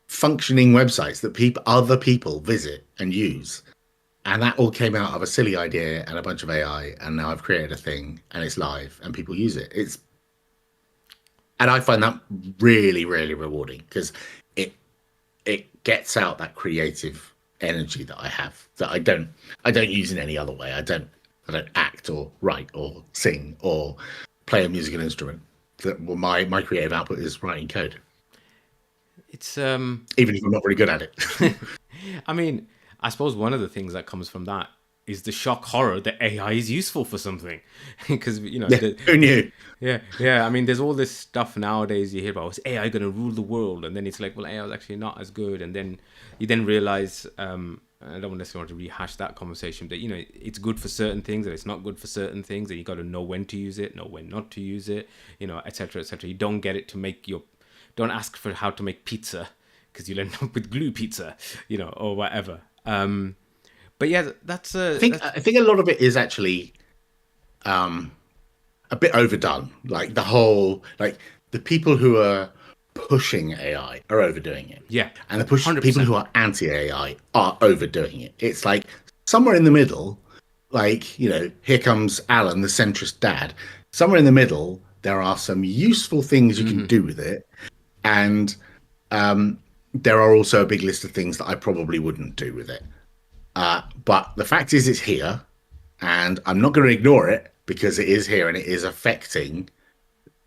functioning websites that other people visit and use. And that all came out of a silly idea and a bunch of AI, and now I've created a thing and it's live and people use it. And I find that really, really rewarding, because it gets out that creative energy that I have, that I don't use in any other way. I don't act or write or sing or play a musical instrument. My creative output is writing code. It's even if I'm not very good at it. I mean, I suppose one of the things that comes from that is the shock horror that AI is useful for something, because Who knew? yeah. I mean, there's all this stuff nowadays you hear about, is AI going to rule the world, and then it's like, well, AI is actually not as good, and then you realize, I don't necessarily want to rehash that conversation, but it's good for certain things and it's not good for certain things, and you got to know when to use it, know when not to use it, etc., etc. You don't get it to make don't ask for how to make pizza, because you'll end up with glue pizza, or whatever. But yeah, I think a lot of it is actually a bit overdone. Like the people who are pushing AI are overdoing it, Yeah, and the push people 100%. who are anti AI are overdoing it. It's like somewhere in the middle, like here comes Alan, the centrist dad. Somewhere in the middle, there are some useful things you can Hmm. do with it, and there are also a big list of things that I probably wouldn't do with it. But the fact is, it's here, and I'm not going to ignore it because it is here and it is affecting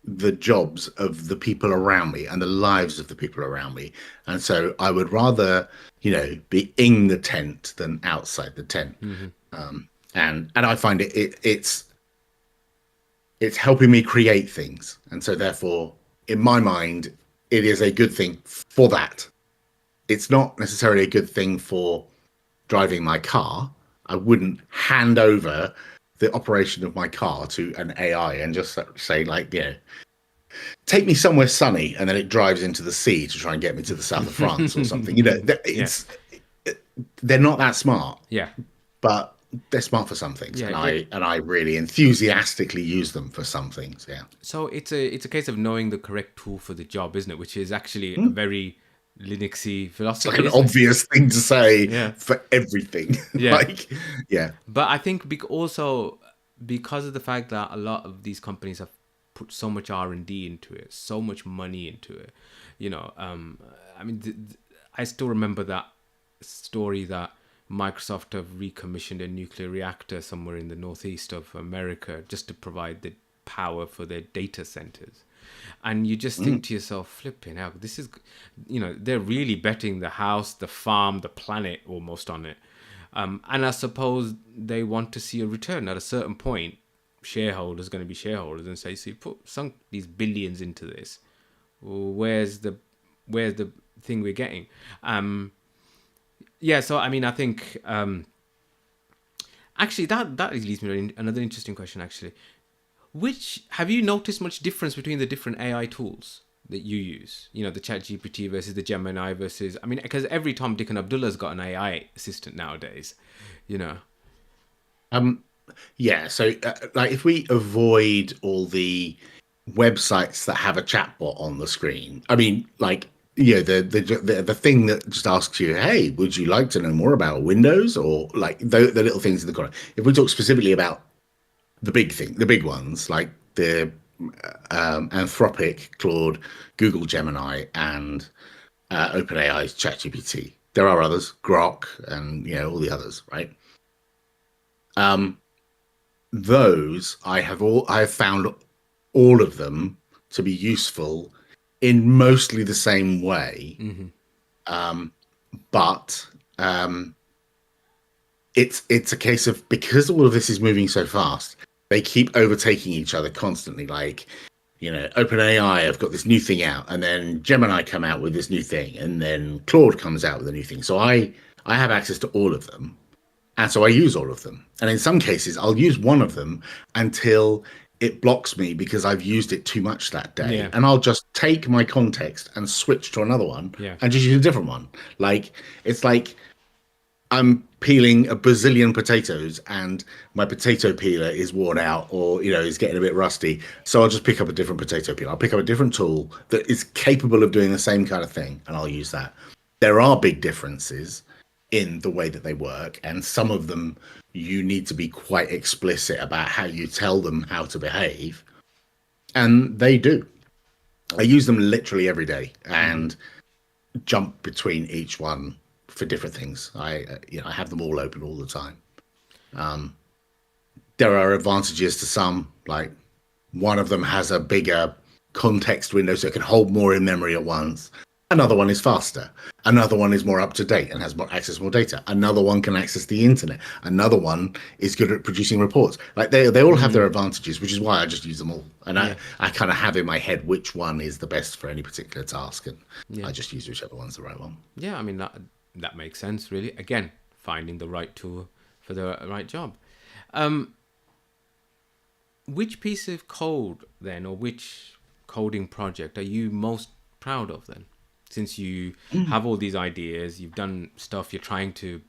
the jobs of the people around me and the lives of the people around me. And so I would rather, be in the tent than outside the tent. Hmm. And I find it's helping me create things. And so therefore, in my mind, it is a good thing for that. It's not necessarily a good thing for driving my car. I wouldn't hand over the operation of my car to an AI and just say, like, take me somewhere sunny, and then it drives into the sea to try and get me to the south of France or something. Yeah, They're not that smart, yeah, but they're smart for some things, yeah. and I really enthusiastically use them for some things. Yeah. So it's a case of knowing the correct tool for the job, isn't it? Which is actually a very Linuxy It's like philosophy, an isn't it? obvious thing to say Yeah, for everything. yeah. Like, yeah. But I think also because of the fact that a lot of these companies have put so much R&D into it, so much money into it, I mean, I still remember that story that Microsoft have recommissioned a nuclear reactor somewhere in the northeast of America just to provide the power for their data centers. And you just think to yourself, flipping out, this is, they're really betting the house, the farm, the planet almost on it. And I suppose they want to see a return at a certain point. Shareholders going to be shareholders and say, "So you sunk these billions into this. Where's the thing we're getting?" Yeah. So I mean, I think actually that leads me to another interesting question. Actually, which have you noticed much difference between the different AI tools that you use? The Chat GPT versus the Gemini versus, I mean, because every Tom, Dick, and Abdullah's got an AI assistant nowadays. You know. Um, yeah. So, like, if we avoid all the websites that have a chatbot on the screen, I mean, like, the thing that just asks you, "Hey, would you like to know more about Windows?" or like the little things in the corner. If we talk specifically about the big ones, like the Anthropic, Claude, Google Gemini, and OpenAI's ChatGPT. There are others, Grok, and all the others, right? Um, those I have found all of them to be useful in mostly the same way, Hmm. but it's a case of, because all of this is moving so fast, they keep overtaking each other constantly. Like, OpenAI have got this new thing out, and then Gemini come out with this new thing, and then Claude comes out with a new thing. So I have access to all of them, and so I use all of them. And in some cases, I'll use one of them until it blocks me because I've used it too much that day, Yeah. and I'll just take my context and switch to another one Yeah. and just use a different one. Like, it's like I'm peeling a bazillion potatoes and my potato peeler is worn out, or is getting a bit rusty, so I'll just pick up a different potato peeler. I'll pick up a different tool that is capable of doing the same kind of thing, and I'll use that. There are big differences in the way that they work, and some of them you need to be quite explicit about how you tell them how to behave, and they do. I use them literally every day, Hmm. and jump between each one for different things. I have them all open all the time. There are advantages to some, like one of them has a bigger context window so it can hold more in memory at once. Another one is faster. Another one is more up to date and has more access to more data. Another one can access the internet. Another one is good at producing reports. Like, they all have their Mm. advantages, which is why I just use them all. And Yeah. I kind of have in my head which one is the best for any particular task, and Yeah. I just use whichever one's the right one. Yeah. I mean, that makes sense, really. Again, finding the right tool for the right job. Um, which piece of code then, or which coding project are you most proud of then? Since you have all these ideas, you've done stuff, you're trying to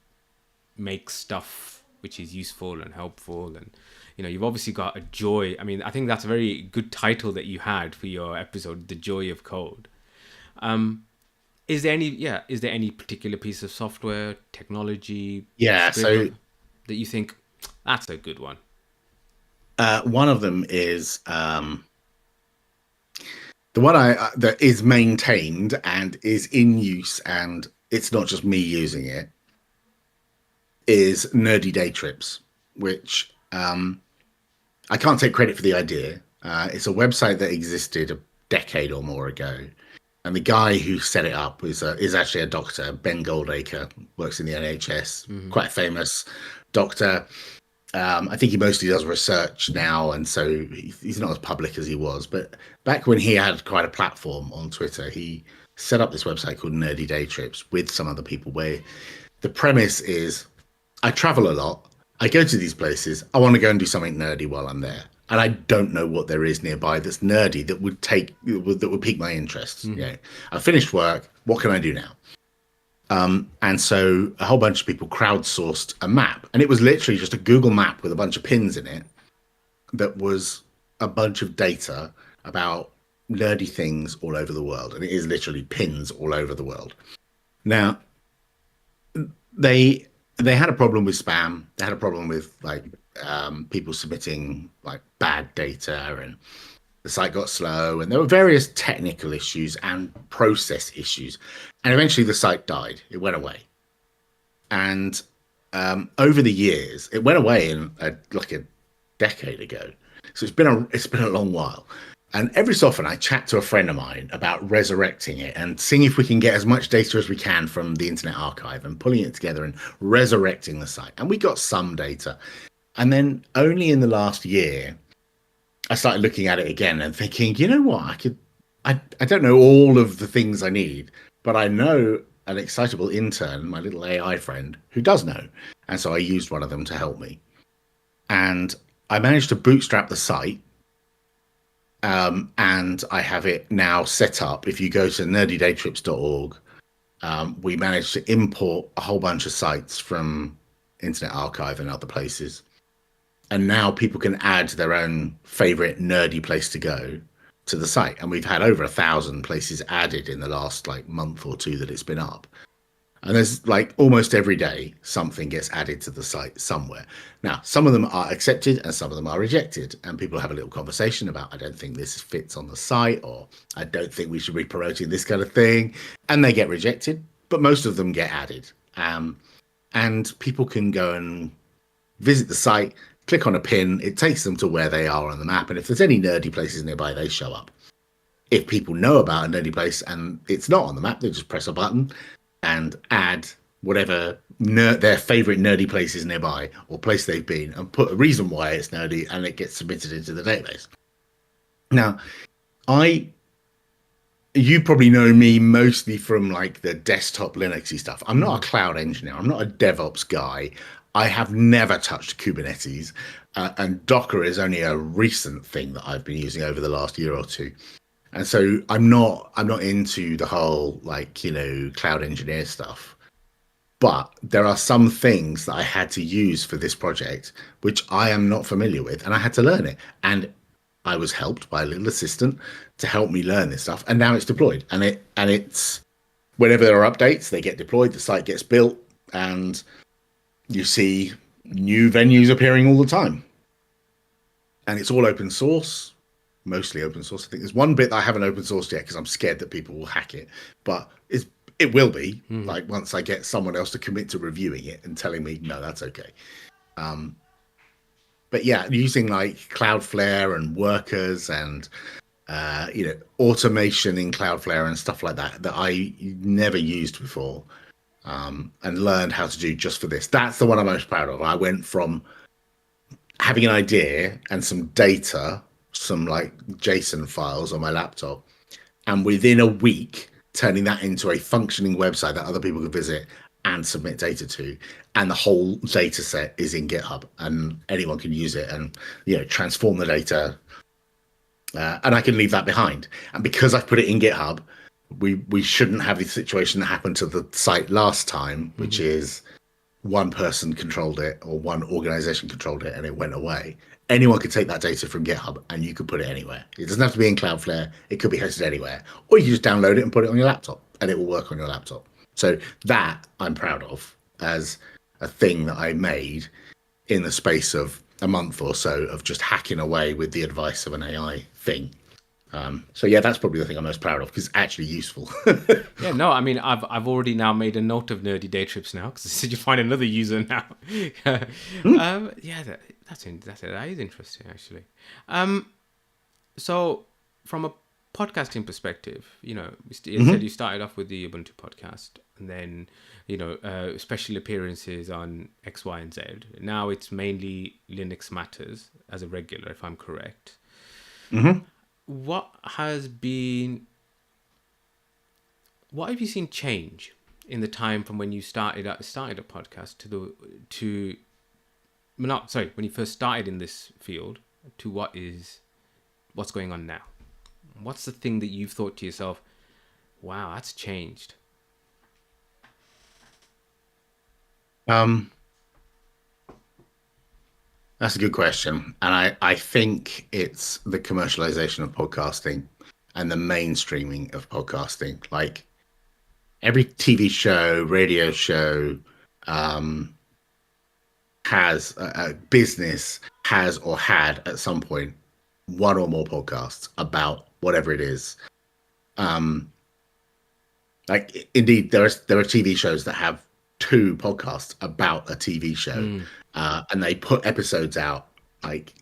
make stuff which is useful and helpful. And you've obviously got a joy. I mean, I think that's a very good title that you had for your episode, The Joy of Code. Is there any particular piece of software, technology, Yeah, so script that you think that's a good one? one of them is the one that is maintained and is in use, and it's not just me using it, is Nerdy Day Trips, which I can't take credit for the idea. It's a website that existed a decade or more ago, and the guy who set it up is actually a doctor, Ben Goldacre, works in the NHS, quite famous doctor. I think he mostly does research now, and so he's not as public as he was. But back when he had quite a platform on Twitter, he set up this website called Nerdy Day Trips with some other people, where the premise is, I travel a lot. I go to these places. I want to go and do something nerdy while I'm there, and I don't know what there is nearby that's nerdy that would pique my interest. I've finished work. What can I do now? And so a whole bunch of people crowdsourced a map, and it was literally just a Google map with a bunch of pins in it that was a bunch of data about nerdy things all over the world. And it is literally pins all over the world. Now, they had a problem with spam. They had a problem with people submitting bad data, and the site got slow, and there were various technical issues and process issues. And eventually the site died. It went away. And over the years, it went away in a decade ago. So it's been a long while. And every so often I chat to a friend of mine about resurrecting it and seeing if we can get as much data as we can from the Internet Archive and pulling it together and resurrecting the site. And we got some data. And then only in the last year, I started looking at it again and thinking, you know what, I don't know all of the things I need, but I know an excitable intern, my little AI friend, who does know. And so I used one of them to help me. And I managed to bootstrap the site. And I have it now set up. If you go to nerdydaytrips.org, we managed to import a whole bunch of sites from Internet Archive and other places. And now people can add their own favorite nerdy place to go to the site. And we've had over 1,000 places added in the last month or two that it's been up. And there's almost every day something gets added to the site somewhere. Now, some of them are accepted and some of them are rejected. And people have a little conversation about, I don't think this fits on the site, or I don't think we should be promoting this kind of thing. And they get rejected, but most of them get added. And people can go and visit the site, click on a pin. It takes them to where they are on the map. And if there's any nerdy places nearby, they show up. If people know about a nerdy place and it's not on the map, they just press a button and add whatever their favorite nerdy place is nearby or place they've been, and put a reason why it's nerdy, and it gets submitted into the database. Now, you probably know me mostly from the desktop Linuxy stuff. I'm not a cloud engineer. I'm not a DevOps guy. I have never touched Kubernetes, and Docker is only a recent thing that I've been using over the last year or two. And so I'm not into the whole cloud engineer stuff. But there are some things that I had to use for this project which I am not familiar with, and I had to learn it. And I was helped by a little assistant to help me learn this stuff. And now it's deployed. And it's whenever there are updates, they get deployed, the site gets built, and you see new venues appearing all the time. And it's all open source. Mostly open source. I think there's one bit that I haven't open sourced yet because I'm scared that people will hack it, but it will be once I get someone else to commit to reviewing it and telling me no, that's okay. But yeah, using Cloudflare and workers and automation in Cloudflare and stuff like that I never used before, and learned how to do just for this. That's the one I'm most proud of. I went from having an idea and some data, some JSON files on my laptop, and within a week turning that into a functioning website that other people could visit and submit data to, and the whole data set is in GitHub and anyone can use it and transform the data, and I can leave that behind. And because I've put it in GitHub, we shouldn't have the situation that happened to the site last time, which is one person controlled it or one organization controlled it and it went away. Anyone could take that data from GitHub and you could put it anywhere. It doesn't have to be in Cloudflare. It could be hosted anywhere. Or you can just download it and put it on your laptop and it will work on your laptop. So that I'm proud of as a thing that I made in the space of a month or so of just hacking away with the advice of an AI thing. So yeah, that's probably the thing I'm most proud of because it's actually useful. Yeah, no, I mean, I've already now made a note of nerdy day trips now because said you find another user now. Yeah, that is interesting actually. So from a podcasting perspective, you know, you said you started off with the Ubuntu podcast, and then special appearances on X, Y, and Z. Now it's mainly Linux Matters as a regular, if I'm correct. What have you seen change in the time from when you started a podcast when you first started in this field to what's going on now? What's the thing that you've thought to yourself, wow, that's changed? That's a good question. And I think it's the commercialization of podcasting and the mainstreaming of podcasting. Like every TV show, radio show, has a business has or had at some point one or more podcasts about whatever it is. Like indeed, there are TV shows that have two podcasts about a TV show, and they put episodes out like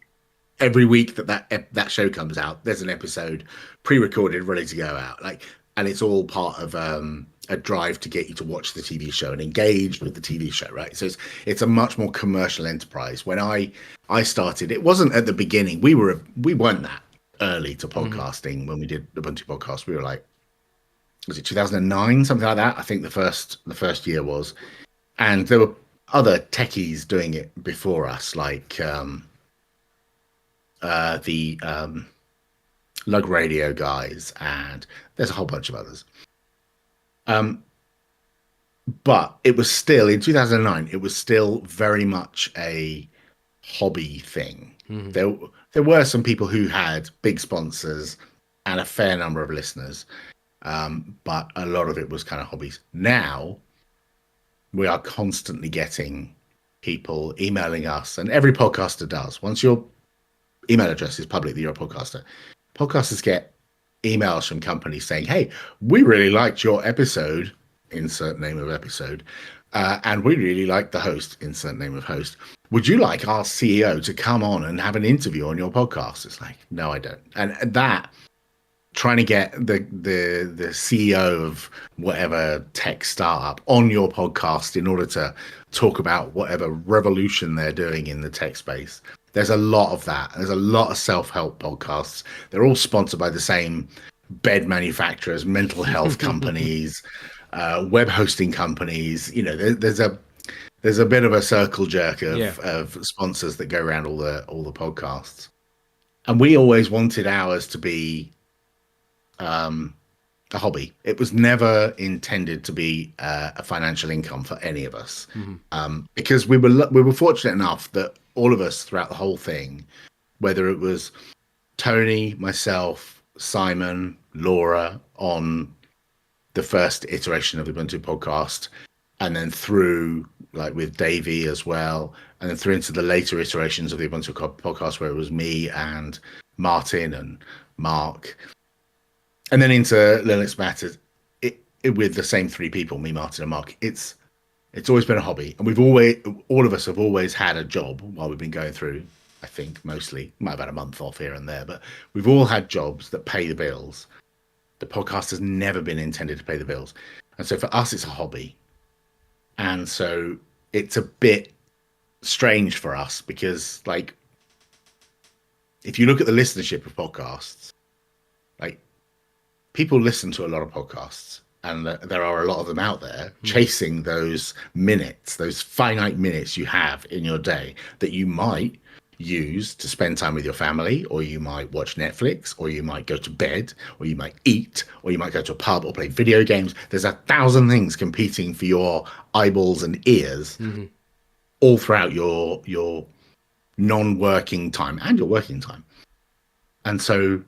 every week that show comes out. There's an episode pre-recorded, ready to go out. Like, and it's all part of a drive to get you to watch the TV show and engage with the TV show, right? So it's a much more commercial enterprise. When I started, it wasn't at the beginning. We weren't that early to podcasting when we did the Ubuntu podcast. We were like, was it 2009, something like that? I think the first year was, and there were other techies doing it before us, like the Lug Radio guys, and there's a whole bunch of others. But it was still in 2009. It was still very much a hobby thing. There were some people who had big sponsors and a fair number of listeners. But a lot of it was kind of hobbies. Now we are constantly getting people emailing us, and every podcaster does. Once your email address is public that you're a podcaster, podcasters get emails from companies saying, hey, we really liked your episode, insert name of episode, and we really like the host, insert name of host. Would you like our CEO to come on and have an interview on your podcast? It's like, no, I don't. And that, trying to get the CEO of whatever tech startup on your podcast in order to talk about whatever revolution they're doing in the tech space. There's a lot of that. There's a lot of self-help podcasts. They're all sponsored by the same bed manufacturers, mental health companies, web hosting companies. You know, there's a bit of a circle jerk of sponsors that go around all the podcasts. And we always wanted ours to be a hobby. It was never intended to be a financial income for any of us, because we were fortunate enough that all of us throughout the whole thing, whether it was Tony, myself, Simon, Laura on the first iteration of the Ubuntu podcast, and then through like with Davey as well, and then through into the later iterations of the Ubuntu podcast where it was me and Martin and Mark, and then into Linux Matters, it with the same three people, me, Martin, and Mark. It's always been a hobby, and all of us have always had a job while we've been going through. I think mostly might have had a month off here and there, but we've all had jobs that pay the bills. The podcast has never been intended to pay the bills, and so for us, it's a hobby, and so it's a bit strange for us because, like, if you look at the listenership of podcasts, like, people listen to a lot of podcasts, and there are a lot of them out there chasing those minutes, those finite minutes you have in your day that you might use to spend time with your family, or you might watch Netflix, or you might go to bed, or you might eat, or you might go to a pub or play video games. There's 1,000 things competing for your eyeballs and ears Mm-hmm. all throughout your non-working time and your working time. And so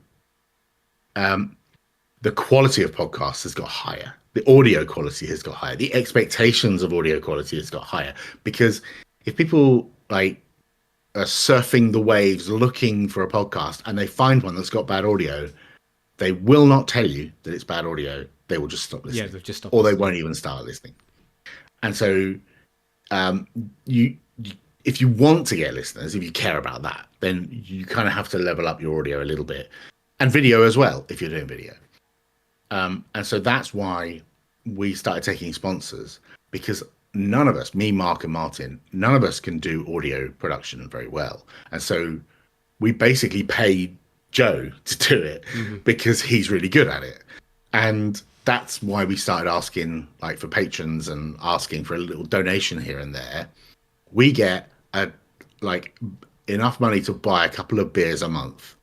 the quality of podcasts has got higher. The audio quality has got higher. The expectations of audio quality has got higher, because if people like are surfing the waves looking for a podcast and they find one that's got bad audio, they will not tell you that it's bad audio. They will just stop listening. Yeah, they've just stopped or they listening. won't even start listening. And so you if you want to get listeners, if you care about that, then you kind of have to level up your audio a little bit, and video as well if you're doing video. And so that's why we started taking sponsors, because none of us, me, Mark, and Martin, none of us can do audio production very well. And so we basically paid Joe to do it because he's really good at it. And that's why we started asking like for patrons and asking for a little donation here and there. We get like enough money to buy a couple of beers a month,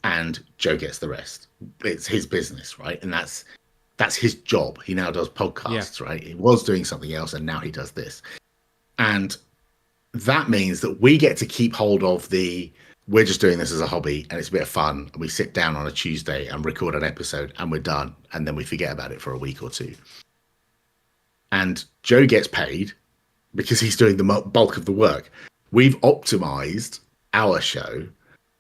and Joe gets the rest. It's his business, right? And that's his job. He now does podcasts, right? He was doing something else, and now he does this. And that means that we get to keep hold of we're just doing this as a hobby, and it's a bit of fun. We sit down on a Tuesday and record an episode, and we're done. And then we forget about it for a week or two. And Joe gets paid because he's doing the bulk of the work. We've optimized our show.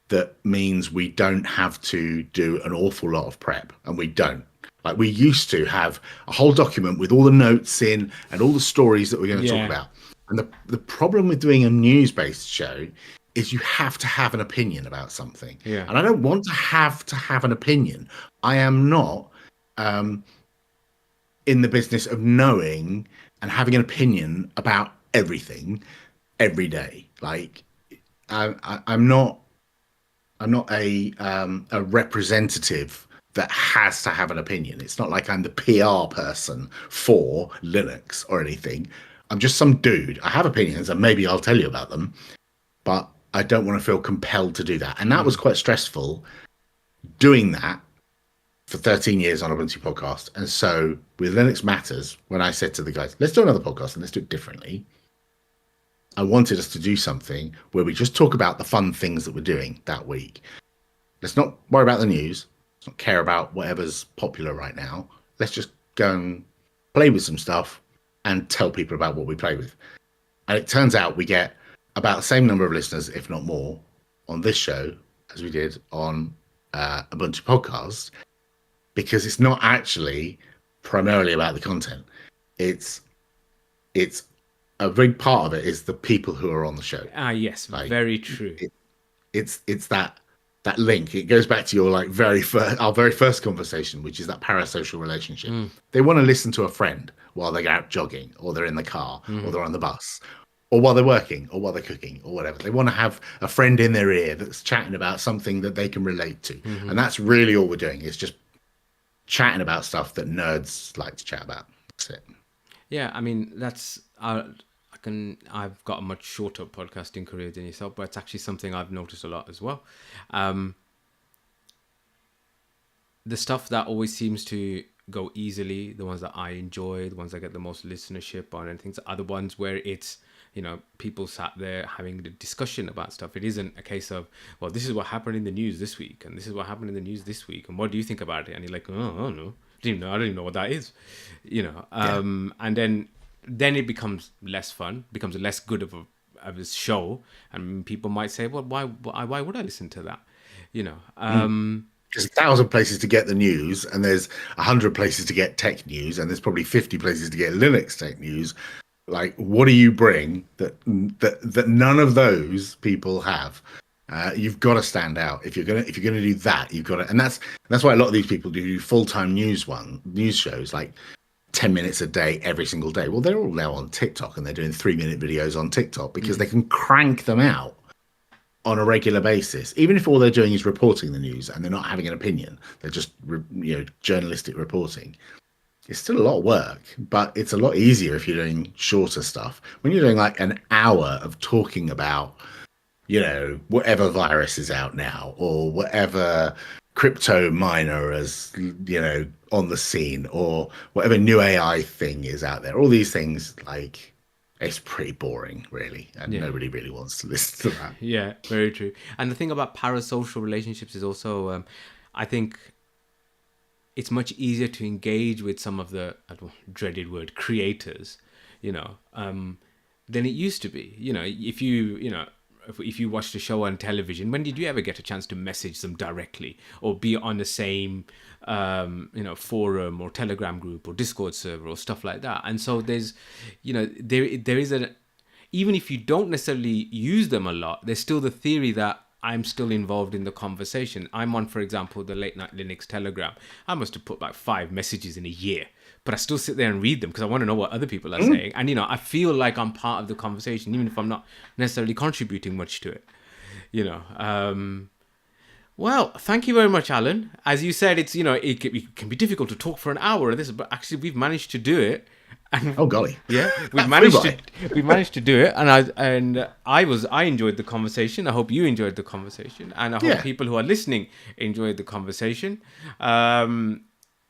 That means we don't have to do an awful lot of prep, and we don't. Like, we used to have a whole document with all the notes in and all the stories that we're going to talk about. And the problem with doing a news-based show is you have to have an opinion about something. Yeah. And I don't want to have an opinion. I am not in the business of knowing and having an opinion about everything every day. Like, I'm not a representative that has to have an opinion. It's not like I'm the PR person for Linux or anything. I'm just some dude. I have opinions, and maybe I'll tell you about them, but I don't want to feel compelled to do that. And that was quite stressful doing that for 13 years on Ubuntu podcast. And so with Linux Matters, when I said to the guys, let's do another podcast and let's do it differently, I wanted us to do something where we just talk about the fun things that we're doing that week. Let's not worry about the news. Let's not care about whatever's popular right now. Let's just go and play with some stuff and tell people about what we play with. And it turns out we get about the same number of listeners, if not more, on this show as we did on Ubuntu podcast, because it's not actually primarily about the content. It's a big part of it is the people who are on the show. Yes, like, very true. It's that link. It goes back to your our very first conversation, which is that parasocial relationship. They want to listen to a friend while they're out jogging, or they're in the car, or they're on the bus, or while they're working, or while they're cooking, or whatever. They want to have a friend in their ear that's chatting about something that they can relate to. And that's really all we're doing, is just chatting about stuff that nerds like to chat about. That's it. Yeah, I mean, that's I've got a much shorter podcasting career than yourself, but it's actually something I've noticed a lot as well. The stuff that always seems to go easily, the ones that I enjoy, the ones that get the most listenership on, and things are the ones where it's, people sat there having the discussion about stuff. It isn't a case of, well, this is what happened in the news this week, and this is what happened in the news this week, and what do you think about it? And you're like, oh, I don't know. I don't even know what that is, and then it becomes less fun, becomes less good of a show, and people might say, well, why would I listen to that? There's 1,000 places to get the news, and there's 100 places to get tech news, and there's probably 50 places to get Linux tech news. Like, what do you bring that none of those people have? You've got to stand out. If you're gonna do that, you've got to, and that's why a lot of these people do full-time news shows, like 10 minutes a day every single day. Well, they're all now on TikTok, and they're doing 3-minute videos on TikTok because they can crank them out on a regular basis, even if all they're doing is reporting the news and they're not having an opinion. They're just journalistic reporting. It's still a lot of work, but it's a lot easier if you're doing shorter stuff. When you're doing like an hour of talking about whatever virus is out now, or whatever crypto miner is, on the scene, or whatever new AI thing is out there. All these things, like, it's pretty boring, really, and Yeah. nobody really wants to listen to that. Yeah, very true. And the thing about parasocial relationships is also, I think it's much easier to engage with some of the dreaded word creators, than it used to be. If you watched a show on television, when did you ever get a chance to message them directly or be on the same, forum or Telegram group or Discord server or stuff like that? And so there's, there is even if you don't necessarily use them a lot, there's still the theory that I'm still involved in the conversation. I'm on, for example, the Late Night Linux Telegram. I must have put like 5 messages in a year, but I still sit there and read them because I want to know what other people are saying. And, I feel like I'm part of the conversation, even if I'm not necessarily contributing much to it, Well, thank you very much, Alan. As you said, it's, it can be difficult to talk for an hour of this, but actually we've managed to do it. And oh golly, yeah, we've managed to do it, and I enjoyed the conversation. I hope you enjoyed the conversation, and I hope people who are listening enjoyed the conversation.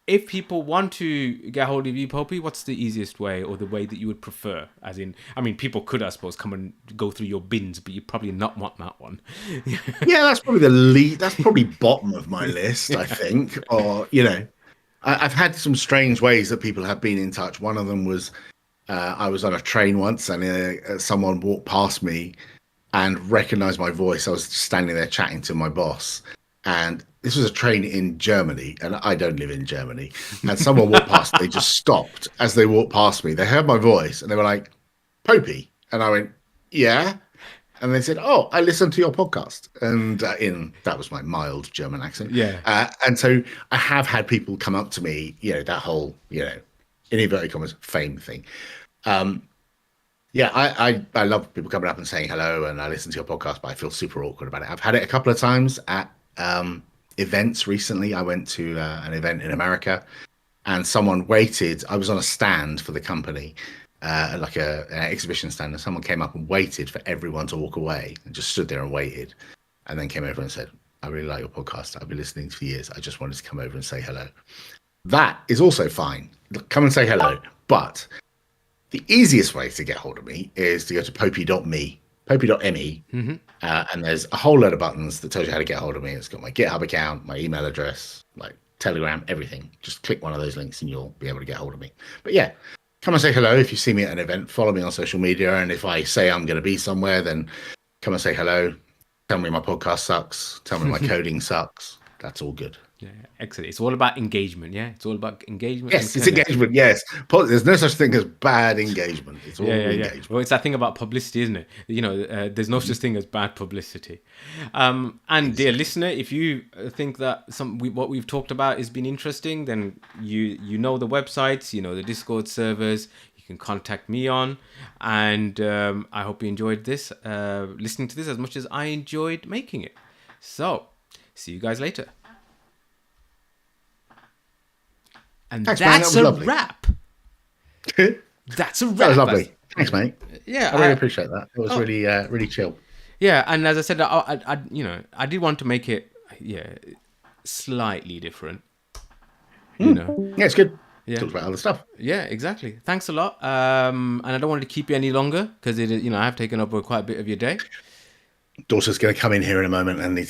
If people want to get hold of you, Popey, what's the easiest way, or the way that you would prefer? As in, people could, I suppose, come and go through your bins, but you probably not want that one. Yeah, that's probably the least. That's probably bottom of my list, I think. Or I've had some strange ways that people have been in touch. One of them was I was on a train once, and someone walked past me and recognized my voice. I was standing there chatting to my boss, and this was a train in Germany, and I don't live in Germany. And someone walked past. They just stopped as they walked past me. They heard my voice, and they were like, "Popey," and I went, "Yeah." And they said, "Oh, I listened to your podcast," and that was my mild German accent. Yeah. And so I have had people come up to me, that whole, in inverted commas, fame thing. Yeah, I love people coming up and saying hello, and I listen to your podcast, but I feel super awkward about it. I've had it a couple of times at events recently. I went to an event in America, and someone waited. I was on a stand for the company. Like an exhibition stand, and someone came up and waited for everyone to walk away and just stood there and waited, and then came over and said, "I really like your podcast. I've been listening for years. I just wanted to come over and say hello." That is also fine. Come and say hello. But the easiest way to get hold of me is to go to popey.me, and there's a whole load of buttons that tells you how to get hold of me. It's got my GitHub account, my email address, like Telegram, everything. Just click one of those links and you'll be able to get hold of me. But yeah, come and say hello if you see me at an event. Follow me on social media. And if I say I'm going to be somewhere, then come and say hello. Tell me my podcast sucks. Tell me my coding sucks. That's all good. Yeah, excellent. It's all about engagement. Yeah, it's all about engagement. Yes, it's engagement. Yes, there's no such thing as bad engagement. It's all engagement. Well, it's that thing about publicity, isn't it? There's no such thing as bad publicity. And dear listener, if you think that what we've talked about has been interesting, then you know the websites, the Discord servers. You can contact me on, and I hope you enjoyed this, listening to this as much as I enjoyed making it. So, see you guys later. And thanks, that's man. a wrap. That's a wrap. That was lovely. Thanks, mate. Yeah, I really appreciate that. It was really chill. Yeah, and as I said, I did want to make it slightly different. Yeah, it's good. Yeah, talks about other stuff. Yeah, exactly. Thanks a lot. And I don't want to keep you any longer because I have taken up quite a bit of your day. Daughter's going to come in here in a moment and needs to